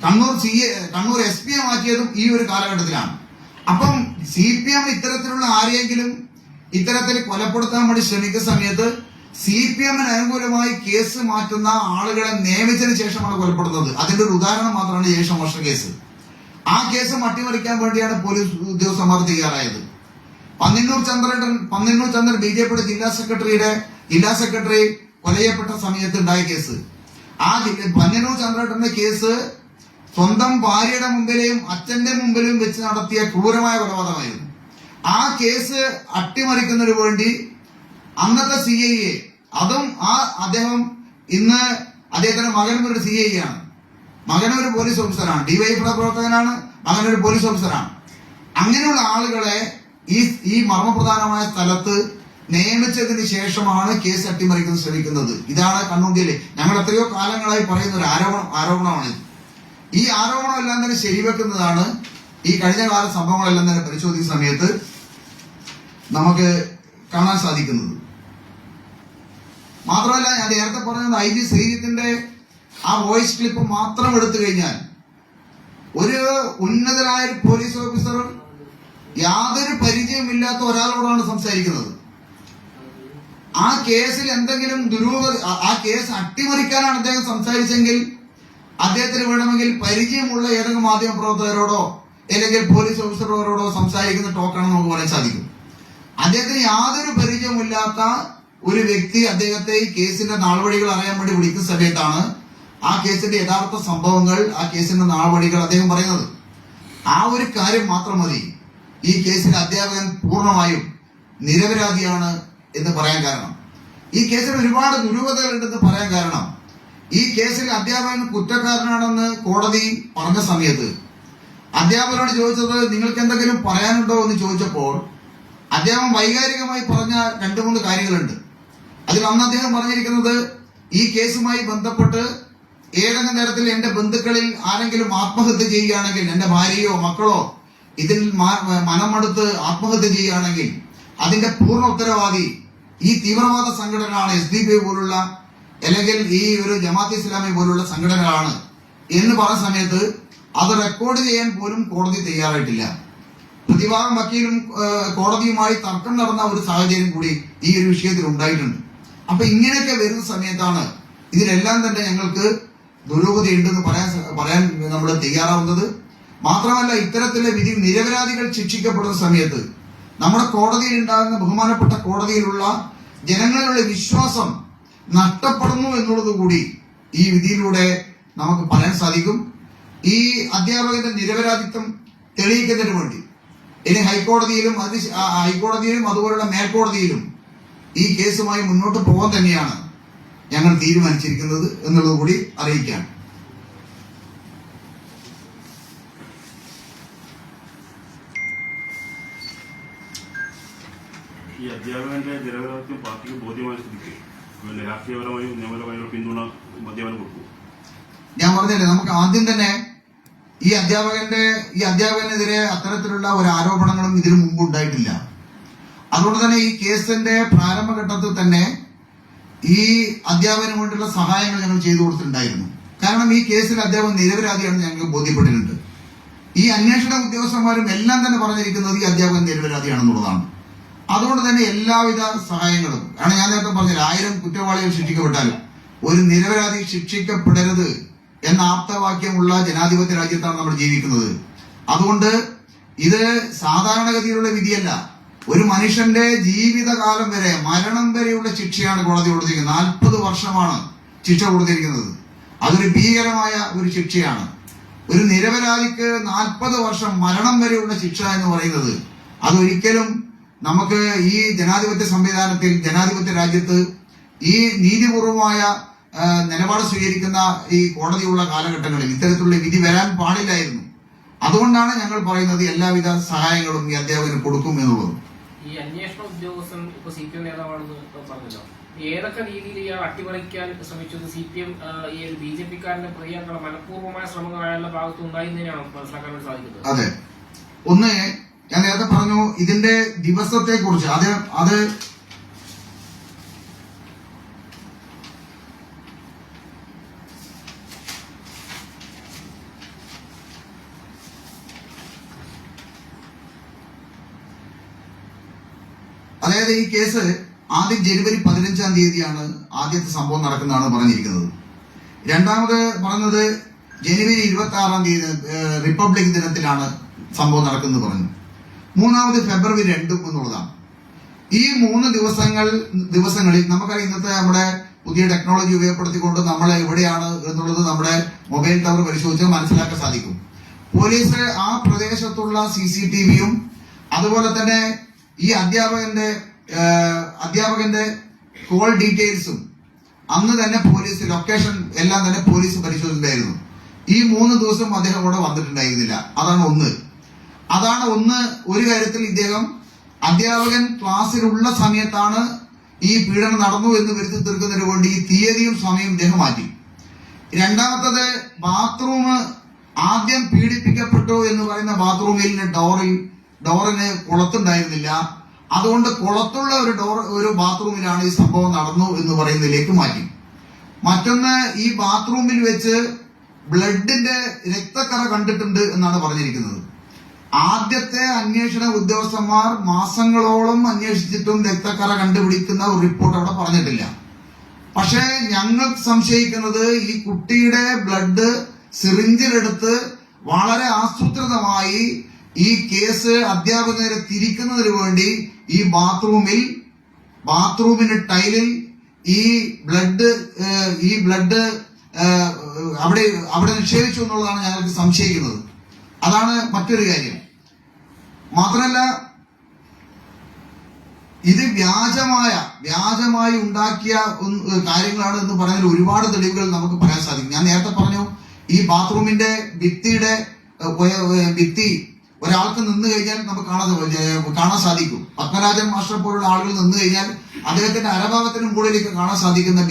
Speaker 1: കണ്ണൂർ SP-യെ മാറ്റിയതും ഈ ഒരു കാലഘട്ടത്തിലാണ്. അപ്പം CPM ഇത്തരത്തിലുള്ള ആരെയെങ്കിലും ഇത്തരത്തിൽ കൊലപ്പെടുത്താൻ വേണ്ടി ശ്രമിക്കുന്ന സമയത്ത് CPM-ന് അനുകൂലമായി കേസ് മാറ്റുന്ന ആളുകളെ നിയമിച്ചതിന് ശേഷമാണ് കൊലപ്പെടുന്നത്. അതിന്റെ ഒരു ഉദാഹരണം മാത്രമാണ് ജയകൃഷ്ണ മാഷ കേസ്. ആ കേസ് അട്ടിമറിക്കാൻ വേണ്ടിയാണ് പോലീസ് ഉദ്യോഗസ്ഥന്മാർ തയ്യാറായത്. പന്നിന്നൂർ ചന്ദ്രൻ BJPയുടെ ജില്ലാ സെക്രട്ടറി കൊലയപ്പെട്ട സമയത്ത് ഉണ്ടായ കേസ്. ആ പന്നിന്നൂർ ചന്ദ്രന്റെ കേസ് സ്വന്തം ഭാര്യയുടെ മുമ്പിലെയും അച്ഛന്റെ മുമ്പിലും വെച്ച് നടത്തിയ ക്രൂരമായ കൊലപാതകമായിരുന്നു. ആ കേസ് അട്ടിമറിക്കുന്നതിന് വേണ്ടി അന്നത്തെ CIയെ, അതും അദ്ദേഹം ഇന്ന് അദ്ദേഹത്തിന്റെ മകനും ഒരു CI ആണ്, മകനും ഒരു പോലീസ് ഓഫീസറാണ്, DYFI പ്രവർത്തകനാണ്, മകനൊരു പോലീസ് ഓഫീസറാണ്. അങ്ങനെയുള്ള ആളുകളെ ഈ മർമ്മപ്രധാനമായ സ്ഥലത്ത് നിയമിച്ചതിന് ശേഷമാണ് കേസ് അട്ടിമറിക്കാൻ ശ്രമിക്കുന്നത്. ഇതാണ് കണ്ണൂർ ജില്ലയിൽ ഞങ്ങൾ എത്രയോ കാലങ്ങളായി പറയുന്ന ഒരു ആരോപണമാണിത്. ഈ ആരോപണം എല്ലാം തന്നെ ശരിവെക്കുന്നതാണ് ഈ കഴിഞ്ഞ കാല സംഭവങ്ങളെല്ലാം തന്നെ പരിശോധിക്കുന്ന സമയത്ത് നമുക്ക് കാണാൻ സാധിക്കുന്നത്. മാത്രമല്ല, ഞാൻ നേരത്തെ പറഞ്ഞത് IG ശ്രീജിത്തിന്റെ ആ വോയിസ് ക്ലിപ്പ് മാത്രം എടുത്തു കഴിഞ്ഞാൽ ഒരു ഉന്നതനായ പോലീസ് ഓഫീസർ യാതൊരു പരിചയമില്ലാത്ത ഒരാളോടാണ് സംസാരിക്കുന്നത്. ആ കേസിൽ എന്തെങ്കിലും ആ കേസ് അട്ടിമറിക്കാനാണ് അദ്ദേഹം സംസാരിച്ചെങ്കിൽ അദ്ദേഹത്തിന് വേണമെങ്കിൽ പരിചയമുള്ള ഏതെങ്കിലും മാധ്യമ പ്രവർത്തകരോടോ അല്ലെങ്കിൽ പോലീസ് ഓഫീസറോടോ സംസാരിക്കുന്ന ടോക്കാണെന്ന് നമുക്ക് പറയാൻ സാധിക്കും. അദ്ദേഹത്തിന് യാതൊരു പരിചയമില്ലാത്ത ഒരു വ്യക്തി അദ്ദേഹത്തെ ഈ കേസിന്റെ നാൾവഴികൾ അറിയാൻ വേണ്ടി വിളിക്കുന്ന സമയത്താണ് ആ കേസിന്റെ യഥാർത്ഥ സംഭവങ്ങൾ, ആ കേസിന്റെ നാൾവഴികൾ അദ്ദേഹം പറയുന്നത്. ആ ഒരു കാര്യം മാത്രം മതി ഈ കേസിലെ അധ്യാപകൻ പൂർണ്ണമായും നിരപരാധിയാണ് എന്ന് പറയാൻ കാരണം. ഈ കേസിൽ ഒരുപാട് ദുരൂഹതകളുണ്ടെന്ന് പറയാൻ കാരണം, ഈ കേസിൽ അധ്യാപകൻ കുറ്റക്കാരനാണെന്ന് കോടതി പറഞ്ഞ സമയത്ത് അധ്യാപകനോട് ചോദിച്ചത് നിങ്ങൾക്ക് എന്തെങ്കിലും പറയാനുണ്ടോ എന്ന് ചോദിച്ചപ്പോൾ അദ്ദേഹം വൈകാരികമായി പറഞ്ഞ 2-3 കാര്യങ്ങളുണ്ട്. അതിൽ അന്ന് അദ്ദേഹം പറഞ്ഞിരിക്കുന്നത്, ഈ കേസുമായി ബന്ധപ്പെട്ട് ഏതെങ്കിലും തരത്തിൽ എന്റെ ബന്ധുക്കളിൽ ആരെങ്കിലും ആത്മഹത്യ ചെയ്യുകയാണെങ്കിൽ, എന്റെ ഭാര്യയോ മക്കളോ ഇതിൽ മനമെടുത്ത് ആത്മഹത്യ ചെയ്യുകയാണെങ്കിൽ അതിന്റെ പൂർണ്ണ ഉത്തരവാദി ഈ തീവ്രവാദ സംഘടനകളാണ്, SDP പോലുള്ള അല്ലെങ്കിൽ ഈ ഒരു ജമാഅത്തെ ഇസ്ലാമി പോലുള്ള സംഘടനകളാണ് എന്ന് പറഞ്ഞ സമയത്ത് അത് റെക്കോർഡ് ചെയ്യാൻ പോലും കോടതി തയ്യാറായിട്ടില്ല. പ്രതിഭാഗം വക്കീലും കോടതിയുമായി തർക്കം നടന്ന ഒരു സാഹചര്യം കൂടി ഈ ഒരു വിഷയത്തിൽ ഉണ്ടായിട്ടുണ്ട്. അപ്പൊ ഇങ്ങനെയൊക്കെ വരുന്ന സമയത്താണ് ഇതിലെല്ലാം തന്നെ ഞങ്ങൾക്ക് ദുരൂഹതയുണ്ടെന്ന് പറയാൻ നമ്മൾ തയ്യാറാവുന്നത്. മാത്രമല്ല, ഇത്തരത്തിലെ വിധി നിരപരാധികൾ ശിക്ഷിക്കപ്പെടുന്ന സമയത്ത് നമ്മുടെ കോടതിയിൽ ഉണ്ടാകുന്ന, ബഹുമാനപ്പെട്ട കോടതിയിലുള്ള ജനങ്ങളിലുള്ള വിശ്വാസം നഷ്ടപ്പെടുന്നു എന്നുള്ളത് കൂടി ഈ വിധിയിലൂടെ നമുക്ക് പറയാൻ സാധിക്കും. ഈ അധ്യാപകന്റെ നിരപരാധിത്വം തെളിയിക്കുന്നതിന് വേണ്ടി ഇനി ഹൈക്കോടതിയിലും അതുപോലുള്ള മേൽക്കോടതിയിലും ഈ കേസുമായി മുന്നോട്ട് പോകാൻ തന്നെയാണ് ഞങ്ങൾ തീരുമാനിച്ചിരിക്കുന്നത് എന്നുള്ളത് കൂടി അറിയിക്കാൻ.
Speaker 2: ഈ അധ്യാപകന്റെ നിരപരാധിത്വം പാർട്ടിക്ക് ബോധ്യമായ സ്ഥിതിക്ക് രാഷ്ട്രീയപരമായും നിയമപരമായും പിന്തുണ അധ്യാപനം കൊടുക്കും.
Speaker 1: ഞാൻ പറഞ്ഞില്ലേ, നമുക്ക് ആദ്യം തന്നെ ഈ അധ്യാപകനെതിരെ അത്തരത്തിലുള്ള ഒരു ആരോപണങ്ങളും ഇതിനു മുമ്പ് ഉണ്ടായിട്ടില്ല. അതുകൊണ്ട് തന്നെ ഈ കേസിന്റെ പ്രാരംഭഘട്ടത്തിൽ തന്നെ ഈ അധ്യാപകന് വേണ്ടിയുള്ള സഹായങ്ങൾ ഞങ്ങൾ ചെയ്തു കൊടുത്തിട്ടുണ്ടായിരുന്നു. കാരണം ഈ കേസിൽ അധ്യാപകൻ നിരപരാധിയാണെന്ന് ഞങ്ങൾക്ക് ബോധ്യപ്പെട്ടിട്ടുണ്ട്. ഈ അന്വേഷണ ഉദ്യോഗസ്ഥന്മാരും എല്ലാം തന്നെ പറഞ്ഞിരിക്കുന്നത് ഈ അധ്യാപകൻ നിരപരാധിയാണെന്നുള്ളതാണ്. അതുകൊണ്ട് തന്നെ എല്ലാവിധ സഹായങ്ങളും, കാരണം ഞാൻ നേരത്തെ പറഞ്ഞില്ല, 1000 കുറ്റവാളികൾ ശിക്ഷിക്കപ്പെട്ടാലും ഒരു നിരപരാധി ശിക്ഷിക്കപ്പെടരുത് എന്ന ആപ്തവാക്യമുള്ള ജനാധിപത്യ രാജ്യത്താണ് നമ്മൾ ജീവിക്കുന്നത്. അതുകൊണ്ട് ഇത് സാധാരണഗതിയിലുള്ള വിധിയല്ല. ഒരു മനുഷ്യന്റെ ജീവിതകാലം വരെ, മരണം വരെയുള്ള ശിക്ഷയാണ് കോടതി കൊടുത്തിരിക്കുന്നത്. 40 വർഷമാണ് ശിക്ഷ കൊടുത്തിരിക്കുന്നത്. അതൊരു ഭീകരമായ ഒരു ശിക്ഷയാണ്. ഒരു നിരപരാധിക്ക് 40 വർഷം മരണം വരെയുള്ള ശിക്ഷ എന്ന് പറയുന്നത് അതൊരിക്കലും നമുക്ക് ഈ ജനാധിപത്യ സംവിധാനത്തിൽ, ജനാധിപത്യ രാജ്യത്ത് ഈ നീതിപൂർവമായ നിലപാട് സ്വീകരിക്കുന്ന ഈ കോടതിയുള്ള കാലഘട്ടങ്ങളിൽ ഇത്തരത്തിലുള്ള വിധി വരാൻ പാടില്ലായിരുന്നു. അതുകൊണ്ടാണ് ഞങ്ങൾ പറയുന്നത് എല്ലാവിധ സഹായങ്ങളും ഈ അധ്യാപകന് കൊടുക്കും എന്നുള്ളത്.
Speaker 3: ഈ അന്വേഷണ ഉദ്യോഗസ്ഥൻ ഇപ്പൊ CPM നേതാവാണെന്ന് പറഞ്ഞല്ലോ, ഏതൊക്കെ രീതിയിൽ ഇയാൾ അട്ടിമറിക്കാൻ ശ്രമിച്ചത് CPM ഈ BJP-കാരന്റെ പ്രതിയാക്കാനുള്ള മനഃപൂർവ്വമായ ശ്രമങ്ങൾ അയാളുടെ ഭാഗത്ത് ഉണ്ടായിരുന്നതിനാണ് മനസ്സിലാക്കാൻ വേണ്ടി സാധിക്കുന്നത്.
Speaker 1: അതെ, ഒന്ന് ഞാൻ നേരത്തെ പറഞ്ഞു ഇതിന്റെ ദിവസത്തെ കുറിച്ച്. അത് അതായത് ഈ കേസ് ആദ്യം ജനുവരി 15-ാം തീയതിയാണ് ആദ്യത്തെ സംഭവം നടക്കുന്നതാണ് പറഞ്ഞിരിക്കുന്നത്. രണ്ടാമത് പറഞ്ഞത് ജനുവരി 26-ാം തീയതി റിപ്പബ്ലിക് ദിനത്തിലാണ് സംഭവം നടക്കുന്നത് പറഞ്ഞു. മൂന്നാമത് ഫെബ്രുവരി 2 എന്നുള്ളതാണ്. ഈ 3 ദിവസങ്ങളിൽ നമുക്കറിയാം, ഇന്നത്തെ നമ്മുടെ പുതിയ ടെക്നോളജി ഉപയോഗപ്പെടുത്തിക്കൊണ്ട് നമ്മൾ എവിടെയാണ് എന്നുള്ളത് നമ്മുടെ മൊബൈൽ ടവർ പരിശോധിച്ചാൽ മനസ്സിലാക്കാൻ സാധിക്കും. പോലീസ് ആ പ്രദേശത്തുള്ള CCTV-യും അതുപോലെ തന്നെ ഈ അധ്യാപകന്റെ കോൾ ഡീറ്റെയിൽസും അന്ന് തന്നെ പോലീസ് ലൊക്കേഷൻ എല്ലാം തന്നെ പോലീസ് പരിശോധിച്ചിട്ടുണ്ടായിരുന്നു. ഈ 3 ദിവസം അദ്ദേഹം ഇവിടെ വന്നിട്ടുണ്ടായിരുന്നില്ല. അതാണ് ഒന്ന്. ഒരു കാര്യത്തിൽ ഇദ്ദേഹം അധ്യാപകൻ ക്ലാസ്സിലുള്ള സമയത്താണ് ഈ പീഡനം നടന്നു എന്ന് വരുത്തി തീർക്കുന്നതിന് വേണ്ടി ഈ തീയതിയും സമയവും ഇദ്ദേഹം മാറ്റി. രണ്ടാമത്തത്, ബാത്റൂം ആദ്യം പീഡിപ്പിക്കപ്പെട്ടു എന്ന് പറയുന്ന ബാത്റൂമിൽ ഡോറിന് കുളത്തുണ്ടായിരുന്നില്ല. അതുകൊണ്ട് കുളത്തുള്ള ഒരു ബാത്റൂമിലാണ് ഈ സംഭവം നടന്നു എന്ന് പറയുന്നതിലേക്ക് മാറ്റി. മറ്റൊന്ന്, ഈ ബാത്റൂമിൽ വെച്ച് ബ്ലഡിന്റെ രക്തക്കറ കണ്ടിട്ടുണ്ട് എന്നാണ് പറഞ്ഞിരിക്കുന്നത്. ആദ്യത്തെ അന്വേഷണ ഉദ്യോഗസ്ഥന്മാർ മാസങ്ങളോളം അന്വേഷിച്ചിട്ടും രക്തക്കറ കണ്ടുപിടിക്കുന്ന ഒരു റിപ്പോർട്ട് അവിടെ പറഞ്ഞിട്ടില്ല. പക്ഷേ ഞങ്ങൾ സംശയിക്കുന്നത് ഈ കുട്ടിയുടെ ബ്ലഡ് സിറിഞ്ചിലെടുത്ത് വളരെ ആസൂത്രിതമായി ഈ കേസ് അധ്യാപകരെ തിരിക്കുന്നതിന് വേണ്ടി ഈ ബാത്റൂമിന്റെ ടൈലിൽ ഈ ബ്ലഡ് അവിടെ നിക്ഷേപിച്ചു എന്നുള്ളതാണ് ഞങ്ങൾക്ക് സംശയിക്കുന്നത്. അതാണ് മറ്റൊരു കാര്യം. മാത്രമല്ല, ഇത് വ്യാജമായി ഉണ്ടാക്കിയ കാര്യങ്ങളാണ് എന്ന് പറയുന്നതിൽ ഒരുപാട് തെളിവുകൾ നമുക്ക് പറയാൻ സാധിക്കും. ഞാൻ നേരത്തെ പറഞ്ഞു, ഈ ബാത്റൂമിന്റെ ഭിത്തി ഒരാൾക്ക് നിന്ന് കഴിഞ്ഞാൽ നമുക്ക് കാണാൻ സാധിക്കും. പത്മരാജൻ മാസ്റ്റർ പോലുള്ള ആളുകൾ നിന്ന് കഴിഞ്ഞാൽ അദ്ദേഹത്തിന്റെ അരഭാഗത്തിന് മുകളിലേക്ക് കാണാൻ സാധിക്കുന്ന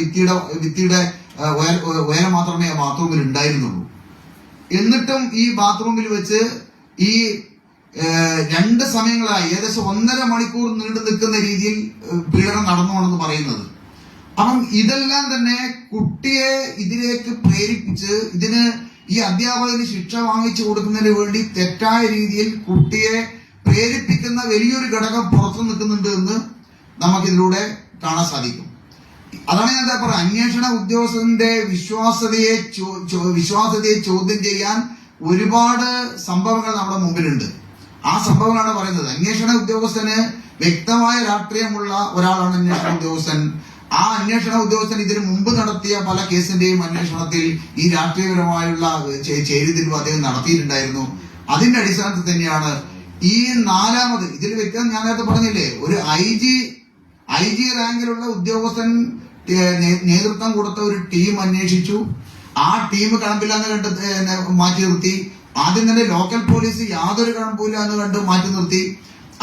Speaker 1: ഭിത്തിയുടെ ഉയരം മാത്രമേ ആ ബാത്റൂമിൽ ഉണ്ടായിരുന്നുള്ളൂ. എന്നിട്ടും ഈ ബാത്റൂമിൽ വെച്ച് ഈ 2 സമയങ്ങളായി ഏകദേശം 1.5 മണിക്കൂർ നീണ്ടു നിൽക്കുന്ന രീതിയിൽ പീഡനം നടന്നുവെന്ന് പറയുന്നത്. അപ്പം ഇതെല്ലാം തന്നെ കുട്ടിയെ ഇതിലേക്ക് പ്രേരിപ്പിച്ച് ഈ അധ്യാപകന് ശിക്ഷ വാങ്ങിച്ചു കൊടുക്കുന്നതിന് വേണ്ടി തെറ്റായ രീതിയിൽ കുട്ടിയെ പ്രേരിപ്പിക്കുന്ന വലിയൊരു ഘടകം പുറത്തു നിൽക്കുന്നുണ്ട് എന്ന് നമുക്കിതിലൂടെ കാണാൻ സാധിക്കും. അതാണ് ഞാൻ എന്താ പറയുക, അന്വേഷണ ഉദ്യോഗസ്ഥന്റെ വിശ്വാസ്യതയെ ചോദ്യം ചെയ്യാൻ ഒരുപാട് സംഭവങ്ങൾ നമ്മുടെ മുമ്പിലുണ്ട്. ആ സംഭവങ്ങളാണ് പറയുന്നത്. അന്വേഷണ ഉദ്യോഗസ്ഥന് വ്യക്തമായ രാഷ്ട്രീയമുള്ള ഒരാളാണ് അന്വേഷണ ഉദ്യോഗസ്ഥൻ. ആ അന്വേഷണ ഉദ്യോഗസ്ഥൻ ഇതിനു മുമ്പ് നടത്തിയ പല കേസിന്റെയും അന്വേഷണത്തിൽ ഈ രാഷ്ട്രീയപരമായുള്ള ചേരിതിരിവ് അദ്ദേഹം നടത്തിയിട്ടുണ്ടായിരുന്നു. അതിന്റെ അടിസ്ഥാനത്തിൽ തന്നെയാണ് ഈ 4ാമത് ഇതിൽ വ്യക്തം. ഞാൻ നേരത്തെ പറഞ്ഞില്ലേ, ഒരു IG റാങ്കിലുള്ള ഉദ്യോഗസ്ഥൻ നേതൃത്വം കൊടുത്ത ഒരു ടീം അന്വേഷിച്ചു. ആ ടീം കഴമ്പില്ലാന്ന് കണ്ട് മാറ്റി നിർത്തി. ആദ്യം തന്നെ ലോക്കൽ പോലീസ് യാതൊരു കഴമ്പില്ല എന്ന് കണ്ട് മാറ്റി നിർത്തി.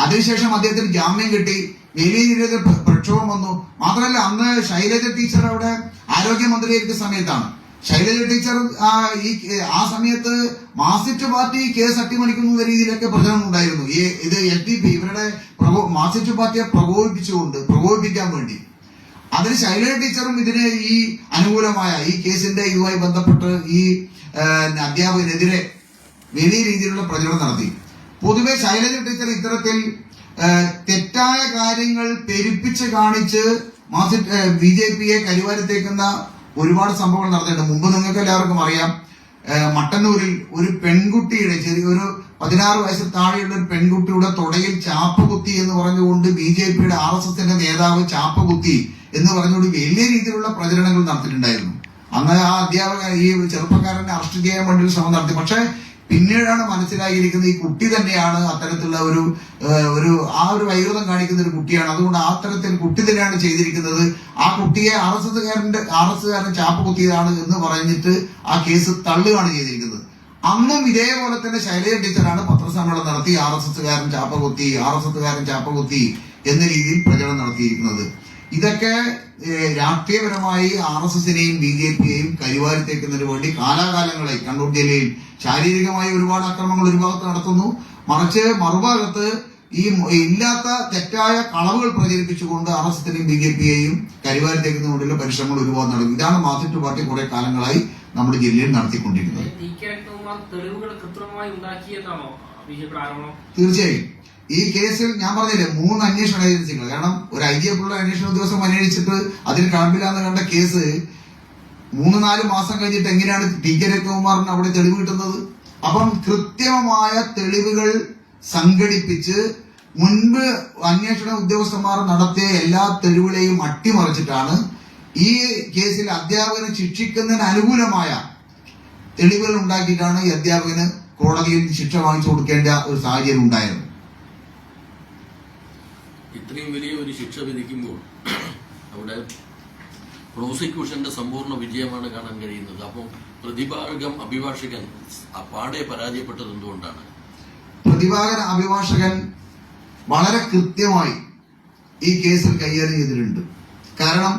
Speaker 1: അതിനുശേഷം അദ്ദേഹത്തിന് ജാമ്യം കിട്ടി. വലിയ രീതിയിൽ പ്രക്ഷോഭം വന്നു. മാത്രമല്ല അന്ന് ശൈലജ ടീച്ചർ അവിടെ ആരോഗ്യമന്ത്രിയായിരിക്കുന്ന സമയത്താണ്. ശൈലജ ടീച്ചർ ആ സമയത്ത് മാർക്സിസ്റ്റ് പാർട്ടി കേസ് അട്ടിമറിക്കുന്ന രീതിയിലൊക്കെ പ്രചരണം ഉണ്ടായിരുന്നു. ഇത് SDP ഇവരുടെ മാർക്സിസ്റ്റ് പാർട്ടിയെ പ്രകോപിപ്പിക്കാൻ വേണ്ടി. അതിന് ശൈലജ ടീച്ചറും ഇതിന് ഈ അനുകൂലമായ ഈ കേസിന്റെ ഇതുമായി ബന്ധപ്പെട്ട് ഈ അധ്യാപകനെതിരെ വലിയ രീതിയിലുള്ള പ്രചരണം നടത്തി. പൊതുവെ ശൈലജ ടീച്ചർ ഇത്തരത്തിൽ തെറ്റായ കാര്യങ്ങൾ പെരുപ്പിച്ച് കാണിച്ച് BJPയെ കരിവാരത്തേക്കുന്ന ഒരുപാട് സംഭവങ്ങൾ നടന്നിട്ടുണ്ട്. മുമ്പ് നിങ്ങൾക്ക് എല്ലാവർക്കും അറിയാം, മട്ടന്നൂരിൽ ഒരു പെൺകുട്ടിയുടെ ചെറിയൊരു 16 വയസ്സിൽ താഴെയുള്ള ഒരു പെൺകുട്ടിയുടെ തുടയിൽ ചാപ്പ് കുത്തി എന്ന് പറഞ്ഞുകൊണ്ട് BJPയുടെ RSSന്റെ നേതാവ് ചാപ്പ് കുത്തി എന്ന് പറഞ്ഞുകൊണ്ട് വലിയ രീതിയിലുള്ള പ്രചരണങ്ങൾ നടത്തിയിട്ടുണ്ടായിരുന്നു. അന്ന് ആ അധ്യാപക ഈ ചെറുപ്പക്കാരനെ അറസ്റ്റ് ചെയ്യാൻ വേണ്ടി ശ്രമം നടത്തി. പക്ഷെ പിന്നീടാണ് മനസ്സിലാക്കിയിരിക്കുന്നത് ഈ കുട്ടി തന്നെയാണ് അത്തരത്തിലുള്ള ഒരു വൈകൃതം കാണിക്കുന്ന ഒരു കുട്ടിയാണ്. അതുകൊണ്ട് ആ തരത്തിൽ കുട്ടി തന്നെയാണ് ചെയ്തിരിക്കുന്നത്. ആ കുട്ടിയെ RSSകാരൻ ചാപ്പ് കുത്തിയതാണ് എന്ന് പറഞ്ഞിട്ട് ആ കേസ് തള്ളുകയാണ് ചെയ്തിരിക്കുന്നത്. അന്നും ഇതേപോലെ തന്നെ ശൈലജ ടീച്ചറാണ് പത്രസമ്മേളനം നടത്തി RSSകാരൻ ചാപ്പ കുത്തി എന്ന രീതിയിൽ പ്രചരണം നടത്തിയിരിക്കുന്നത്. ഇതൊക്കെ രാഷ്ട്രീയപരമായി RSSനെയും BJPയെയും കരിവാരിത്തേക്കുന്നതിന് വേണ്ടി കാലാകാലങ്ങളായി കണ്ണൂർ ജില്ലയിൽ ശാരീരികമായി ഒരുപാട് അക്രമങ്ങൾ ഒരു ഭാഗത്ത് നടത്തുന്നു. മറിച്ച് മറുഭാഗത്ത് ഈ ഇല്ലാത്ത തെറ്റായ കളവുകൾ പ്രചരിപ്പിച്ചുകൊണ്ട് RSSനെയും BJPയെയും കരിവാരിത്തേക്കുന്നതിന് വേണ്ടിയുള്ള പരിശ്രമങ്ങൾ ഒരുപാട് നടക്കും. ഇതാണ് മാർക്സിസ്റ്റ് പാർട്ടി കുറെ കാലങ്ങളായി നമ്മുടെ ജില്ലയിൽ നടത്തിക്കൊണ്ടിരിക്കുന്നത്. തീർച്ചയായും ഈ കേസിൽ ഞാൻ പറഞ്ഞില്ലേ 3 അന്വേഷണ ഏജൻസികൾ. കാരണം ഒരു IGF ഉള്ള അന്വേഷണ ഉദ്യോഗസ്ഥം അന്വേഷിച്ചിട്ട് അതിൽ കാണില്ലാന്ന് കണ്ട കേസ് 3-4 മാസം കഴിഞ്ഞിട്ട് എങ്ങനെയാണ് TK രത്നകുമാറിന് അവിടെ തെളിവ് കിട്ടുന്നത്? അപ്പം കൃത്യമായ തെളിവുകൾ സംഘടിപ്പിച്ച് മുൻപ് അന്വേഷണ ഉദ്യോഗസ്ഥന്മാർ നടത്തിയ എല്ലാ തെളിവുകളെയും അട്ടിമറിച്ചിട്ടാണ് ഈ കേസിൽ അധ്യാപകനെ ശിക്ഷിക്കുന്നതിന് അനുകൂലമായ തെളിവുകൾ ഉണ്ടാക്കിയിട്ടാണ് ഈ അധ്യാപകന് കോടതിയിൽ ശിക്ഷ വാങ്ങിച്ചു കൊടുക്കേണ്ട ഒരു സാഹചര്യം ഉണ്ടായത്.
Speaker 4: ഇത്രയും വലിയ ഒരു ശിക്ഷ വിധിക്കുമ്പോൾ അവിടെ പ്രോസിക്യൂഷന്റെ സമ്പൂർണ്ണ വിജയമാണ് കാണാൻ കഴിയുന്നത്. അപ്പം അഭിഭാഷകൻ പാടെ പരാജയപ്പെട്ടത് എന്തുകൊണ്ടാണ്?
Speaker 1: അഭിഭാഷകൻ വളരെ കൃത്യമായി ഈ കേസിൽ കൈകാര്യം ചെയ്തിട്ടുണ്ട്. കാരണം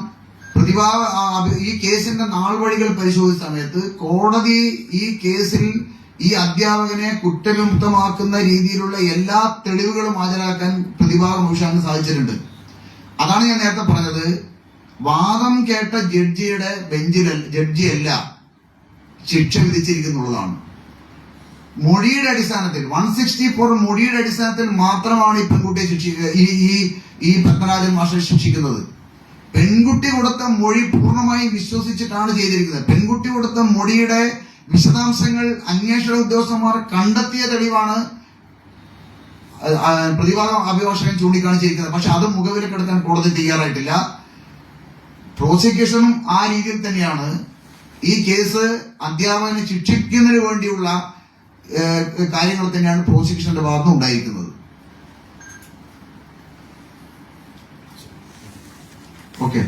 Speaker 1: ഈ കേസിന്റെ നാൾവഴികൾ പരിശോധിച്ച സമയത്ത് കോടതി ഈ കേസിൽ ഈ അധ്യാപകനെ കുറ്റവിമുക്തമാക്കുന്ന രീതിയിലുള്ള എല്ലാ തെളിവുകളും ഹാജരാക്കാൻ പ്രതിഭാഗം അഭിഭാഷകന് സാധിച്ചിട്ടുണ്ട്. അതാണ് ഞാൻ നേരത്തെ പറഞ്ഞത്. വാദം കേട്ട ജഡ്ജിയല്ല ശിക്ഷ വിധിച്ചിരിക്കുന്നുള്ളതാണ്. മൊഴിയുടെ അടിസ്ഥാനത്തിൽ 164 മൊഴിയുടെ അടിസ്ഥാനത്തിൽ മാത്രമാണ് ഈ പെൺകുട്ടിയെ ഈ പത്മരാജൻ മാഷെ ശിക്ഷിക്കുന്നത്. പെൺകുട്ടി കൊടുത്ത മൊഴി പൂർണ്ണമായും വിശ്വസിച്ചിട്ടാണ് ചെയ്തിരിക്കുന്നത്. പെൺകുട്ടി കൊടുത്ത മൊഴിയുടെ വിശദാംശങ്ങൾ അന്വേഷണ ഉദ്യോഗസ്ഥന്മാർ കണ്ടെത്തിയ തെളിവാണ് പ്രതിഭാഗം അഭിഭാഷകൻ ചൂണ്ടിക്കാണിച്ചിരിക്കുന്നത്. പക്ഷെ അത് മുഖവിലക്കെടുക്കാൻ കോടതി തയ്യാറായിട്ടില്ല. പ്രോസിക്യൂഷനും ആ രീതിയിൽ തന്നെയാണ് ഈ കേസ് അധ്യാപകനെ ശിക്ഷിക്കുന്നതിന് വേണ്ടിയുള്ള കാര്യങ്ങൾ തന്നെയാണ് പ്രോസിക്യൂഷന്റെ ഭാഗത്ത് ഉണ്ടായിരിക്കുന്നത്. ഓക്കെ.